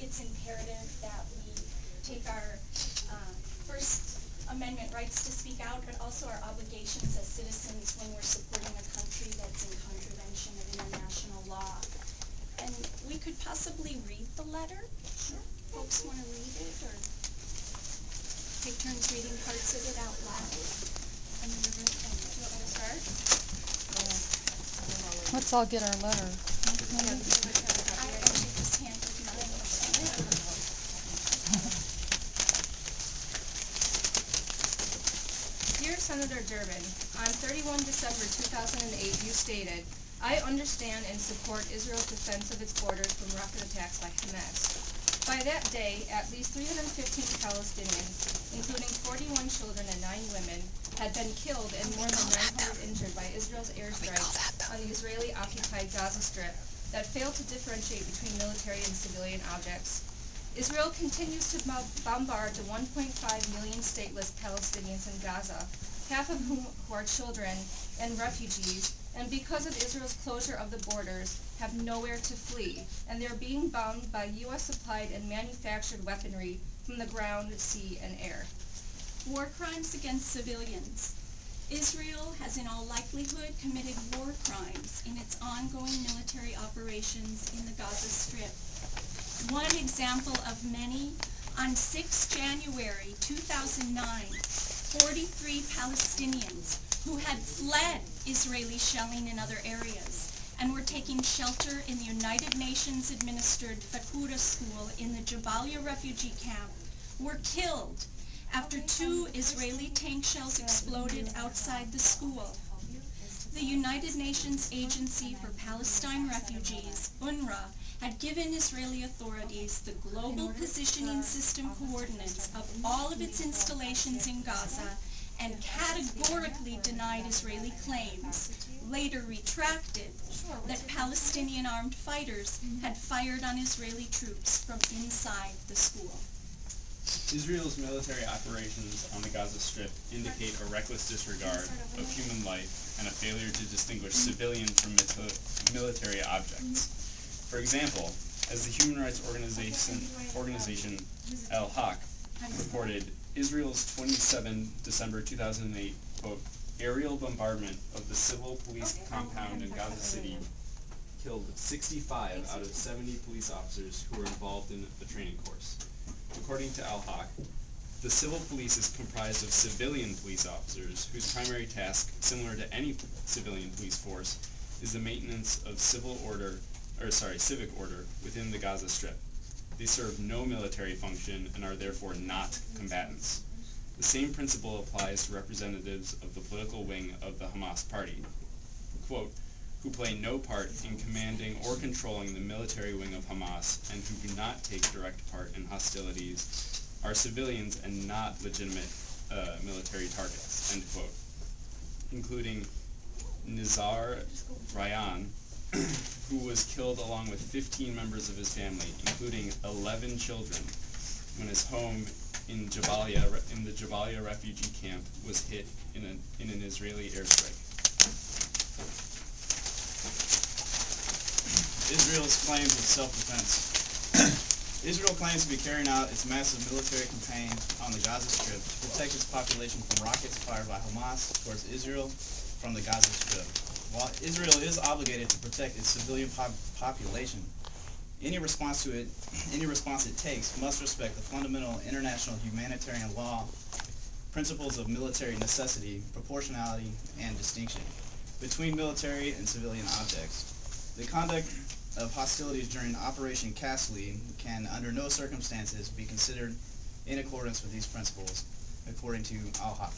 it's imperative that we take our First Amendment rights to speak out, but also our obligations as citizens when we're supporting a country that's in contravention of international law. And we could possibly read the letter. Sure. Folks want to read it or take turns reading parts of it out loud. And do you want me to start? Let's all get our letter. I actually just handed mine. Dear Senator Durbin, on 31 December 2008 you stated, I understand and support Israel's defense of its borders from rocket attacks by Hamas. By that day, at least 315 Palestinians, including 41 children and 9 women, had been killed and more than 900 injured by Israel's airstrikes on the Israeli-occupied Gaza Strip that failed to differentiate between military and civilian objects. Israel continues to bombard the 1.5 million stateless Palestinians in Gaza, half of whom are children and refugees, and because of Israel's closure of the borders, have nowhere to flee, and they're being bombed by U.S.-supplied and manufactured weaponry from the ground, sea, and air. War crimes against civilians. Israel has in all likelihood committed war crimes in its ongoing military operations in the Gaza Strip. One example of many, on 6 January 2009, 43 Palestinians who had fled Israeli shelling in other areas and were taking shelter in the United Nations-administered Fakura school in the Jabalia refugee camp were killed after 2 Israeli tank shells exploded outside the school. The United Nations Agency for Palestine Refugees, UNRWA, had given Israeli authorities the global positioning system coordinates of all of its installations in Gaza and categorically denied Israeli claims, later retracted, that Palestinian armed fighters had fired on Israeli troops from inside the school. Israel's military operations on the Gaza Strip indicate a reckless disregard of human life and a failure to distinguish civilian from military objects. For example, as the human rights organization Al-Haq reported, Israel's 27 December 2008, quote, aerial bombardment of the civil police compound in Gaza City killed 65 out of 70 police officers who were involved in a training course. According to Al-Haq, the civil police is comprised of civilian police officers whose primary task, similar to any civilian police force, is the maintenance of civic order within the Gaza Strip. They serve no military function and are therefore not combatants. The same principle applies to representatives of the political wing of the Hamas party, quote, who play no part in commanding or controlling the military wing of Hamas and who do not take direct part in hostilities, are civilians and not legitimate military targets, end quote, including Nizar Ryan, who was killed along with 15 members of his family, including 11 children, when his home in the Jabalia refugee camp was hit in an Israeli airstrike. Israel's claims of self-defense. Israel claims to be carrying out its massive military campaign on the Gaza Strip to protect its population from rockets fired by Hamas towards Israel from the Gaza Strip. While Israel is obligated to protect its civilian population, any response it takes must respect the fundamental international humanitarian law, principles of military necessity, proportionality, and distinction between military and civilian objects. The conduct of hostilities during Operation Castle can under no circumstances be considered in accordance with these principles, according to Al-Haq.